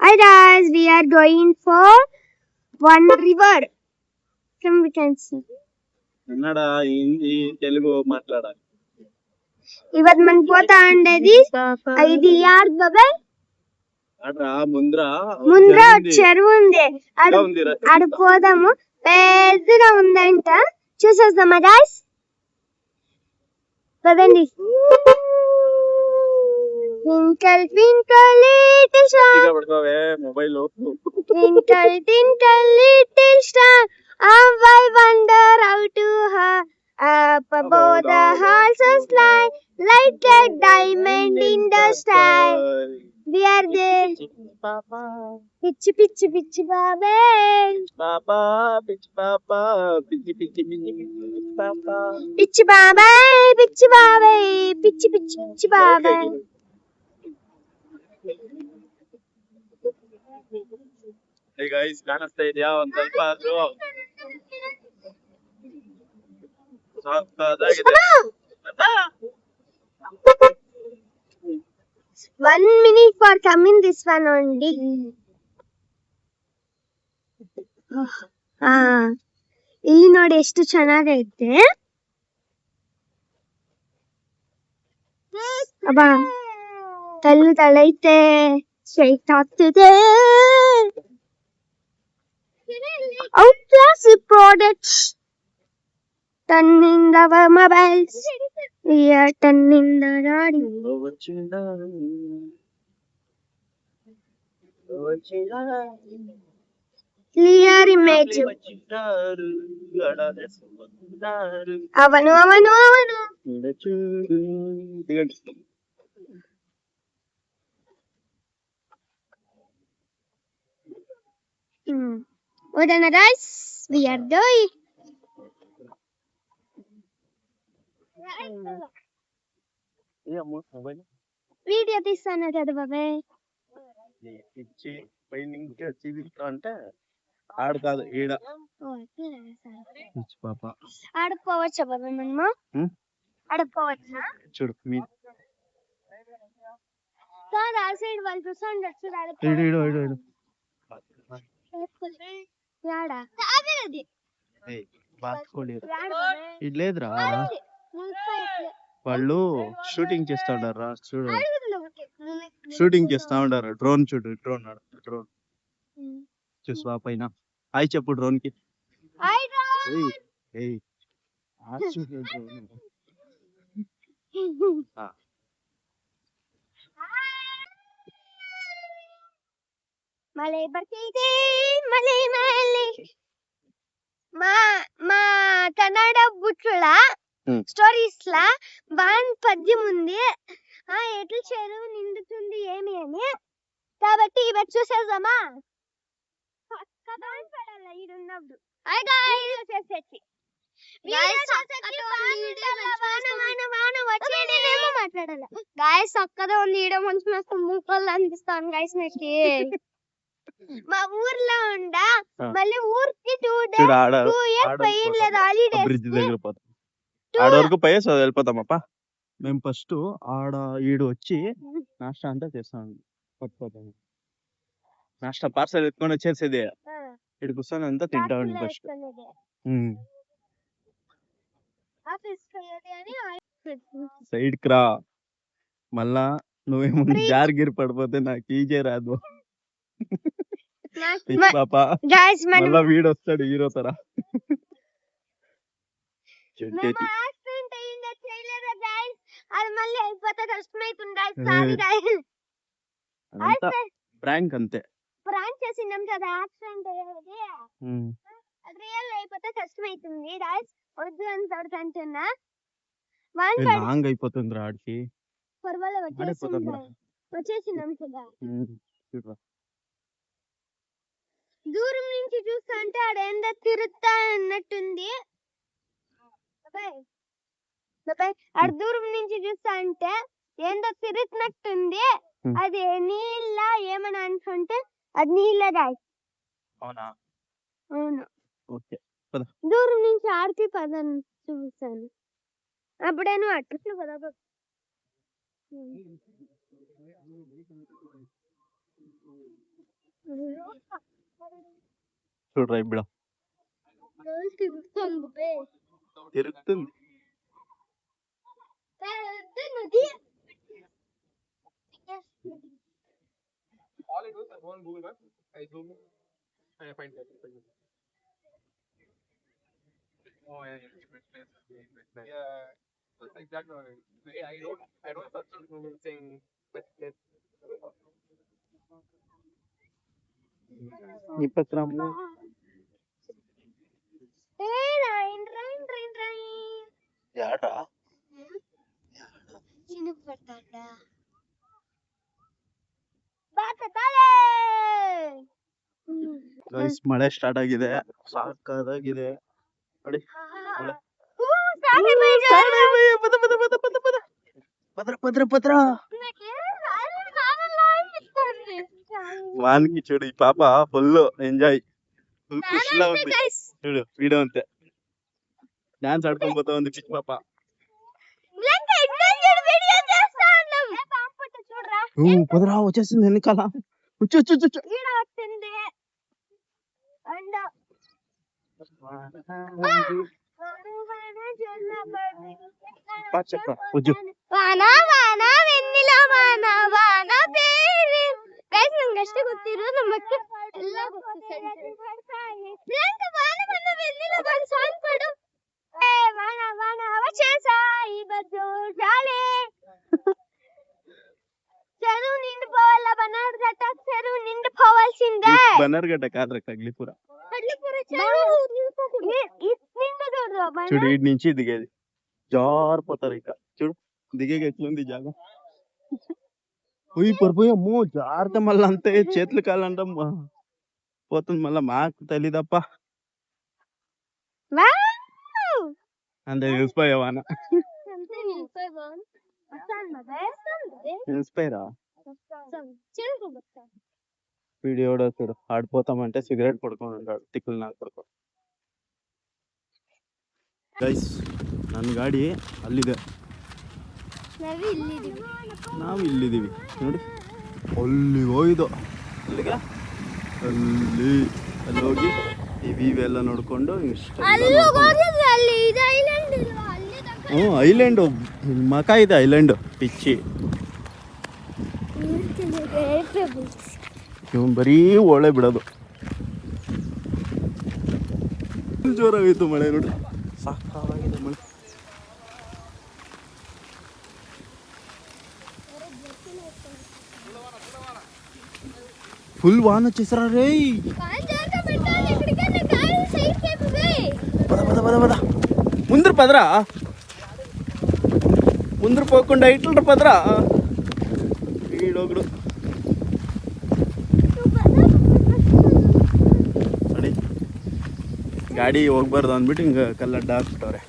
Hi guys, we are going for one river from Vacancy. Kannada Hindi Telugu మాట్లాడాలి. ఇవత్ మన పోతా ఉండేది ఇది యార్ బాబాయ్ అట్రా ముంద్ర చెరువు ఉంది ఆడ పోదాము పెద్దగా ఉందంట చూసేద్దామా గాయ్స్ పదండి. Twinkle twinkle little star mobile Twinkle twinkle little star how I wonder how to her up above the houses like a diamond in the sky. We are there. Pitch pitch pitch babe. Papa, pitch papa, pitch pitch papa. Pitch babe, pitch babe, pitch pitch pitch babe. Hey guys, ಕಾಣಿಸ್ತಾ ಇದೆಯಾ ಒಂದ್ ಸ್ವಲ್ಪ ಆದ್ರೂ ಸಾಕಾಗಿದೆ. 1 minute for coming this one only. ಇಲ್ಲಿ ನೋಡಿ ಎಷ್ಟು ಚೆನ್ನಾಗೈತೆ. ಅಬ್ಬಾ ತಳ್ಳೈತೆ ಶೇಕ್ ಆಗ್ತಿದೆ. Outclassy products turning our mobiles. We are turning the radio. Clear image. ಅವನು Odana guys, we are doing. Video తీస్తాను కదా బాబాయ్. ఇచ్చి పైన అంటే ఆడ కాదు ఈడ పాప ఆడుకోవచ్చా బాబాయ్ మనము ఆడుకోవచ్చా చూడు మీ సార్ ఆ సైడ్ వాళ్ళు చూస్తుండొచ్చు చూడాలి యాడా అదేది ఏయ్ బాత్కోలి ఇట్లేదురా వాళ్ళు షూటింగ్ చేస్తా ఉంటారు రా చూడు షూటింగ్ చేస్తా ఉంటారు డ్రోన్ చూడు డ్రోన్ చూసా పైన హాయ్ చెప్పు డ్రోన్ కి మలై ಬರ್ತಿದೆ మలై మా కన్నడ బుట్ల స్టోరీస్ లా బాన్ పద్యం ఉంది. ఎట్లా చెరువు నిండుతుంది ఏమి అని, కాబట్టి ఇవి చూసేద్దామా. ఈడున్నప్పుడు గాయస్ అక్కడే ఉంది ఈడ మంచి మస్తు మూకలు అనిపిస్తాను గాయస్ నాకు. మా ఊర్లో ఉండ మళ్ళీ ఊరికి 2 days పోయినలేదు హాలిడేస్ బ్రిడ్జ్ దగ్గర పోతాం. ఆడ వరకు పోయేసి వెళ్ళిపోతామప్ప. మేము ఫస్ట్ ఆడ ఈడు వచ్చి నాష్టా అంతా చేస్తాం పట్టుకోతాము. నాష్టా పార్సల్ ఎత్తుకొని వచ్చేసేది ఇటు కూర్చొని అంతా తింటాం ఫస్ట్. సైడ్ కి రా మళ్ళా నువ్వేమో జారిగిరి పడిపోతే నాకు ఈజే రాదు. పాప మళ్ళా వీడు వస్తాడు హీరో తరా. ప్రాంక్ అంతే, ప్రాంక్ చేసినాం కదా యాక్సిడెంట్ అయ్యేది. అది రియల్ అయిపోతే కష్టమైతుంది గాయ్స్, వద్దు అని తడుతుంటున్నా. లాంగ్ అయిపోతుంది రా ఆడికి. పర్వాలేదు వచ్చేసినాం కదా. దూరం నుంచి చూస్తా అంటే ఆడ ఎంత తిరుగుతా అన్నట్టుంది. ఆడ దూరం నుంచి చూస్తా అంటే ఏందో తిరుగుతున్నట్టుంది. అది నీళ్ళ ఏమని అనుకుంటే అది నీళ్ళ రాయి. అవును, దూరం నుంచి ఆడికి పదని చూస్తాను. అప్పుడేను అట్లు కదా. చూడరా ఇప్పుడు తిరుగుతుంది. All I do is I go on Google Maps, I zoom in, and I find that. Oh yeah, yeah, great place. Yeah, exactly. I don't search on Google saying best place. ఈ పత్రము యాడ్రా guys ಮಳೆ start ಆಗಿದೆ, ಸಾಕಾಗಿದೆ ನೋಡಿ. ಪತ್ರ ಪತ್ರ ಪತ್ರ వానికి చూడు, ఈ పాప ఫుల్ ఎంజాయ్, ఫుల్ ఖుషిలా ఉంది. చూడు వీడియో అంతే డాన్స్ ఆడుకొని పోతా ఉంది పిచ్చి పాప. కుదరా వచ్చేసింది వెనకాల. ವಾನ ವಾನ ವೆನ್ನಿಲ ವಾನ ವಾನ ಬೇರೆ ಗೈಸ್ ನಂಗೆ ಅಷ್ಟೇ ಗೊತ್ತಿರೋ ನಮ್ಮಕ್ಕೆ ಎಲ್ಲ ಪ್ರಿಯಾಂಕ ವಾನ ವಾನ ವೆನ್ನಿಲ ವಾನ ಸಾಂಗ್ ಪಾಡು. ಏ ವಾನ ವಾನ వచ్చేసా ఈ బజ్జు జాలే చెరువు నిండిపోవాల బనర్గట్ట చెరువు నిండిపోవాల్సిందే. బనర్గట్ట కాదురా కగ్లిపుర. కగ్లిపుర చెరువు నిండిపోదు. చూడు ఇటు నుంచి దిగేది జారిపోతారు ఇక. చూడు దిగేకి ఎట్లుంది జాగా. పడిపోయి అమ్మో జాగ్రత్త, మళ్ళీ అంతే చేతులు కాలంట పోతుంది. మళ్ళా మాకు తెలీదప్ప, అంతే తెలిసిపోయావాన. తెలిసిపోయారా వీడియో కూడా చూడు. ఆడిపోతామంటే సిగరెట్ పడుకొని ఉంటాడు తిక్కులు నాకు ಪಡ್ಕೊ. ಗೈಸ್ ನನ್ನ ಗಾಡಿ ಅಲ್ಲಿದೆ, ನಾವು ಇಲ್ಲಿದ್ದೀವಿ ನೋಡಿ. ಅಲ್ಲಿ ಹೋಯ್ದು ಅಲ್ಲಿಗೆ, ಅಲ್ಲಿ ಹೋಗಿ ಇವೆಲ್ಲ ನೋಡ್ಕೊಂಡು ಐಲ್ಯಾಂಡ್ ಮಕ ಇದೆ. ಐಲ್ಯಾಂಡ್ ಪಿಚ್ಚಿ ಇವನ್ ಬರೀ ಒಳ್ಳೆ ಬಿಡೋದು. ಜೋರಾಗಿತ್ತು ಮಳೆ ನೋಡಿ, ಸಾಕಾಗಿದೆ ಮಳೆ. ఫుల్ వాన వచ్చేసారా రే. పద పద పద, ముందర పదరా, ముందర పోకుండా ఇట్లా పదరా. ఈడొకడు ಗಾಡಿ ಹೋಗ್ಬಾರ್ದು ಅಂದ್ಬಿಟ್ಟು ಹಿಂಗೆ ಕಲ್ಲಡ್ಡ ಹಾಕ್ಬಿಟ್ಟವ್ರೆ.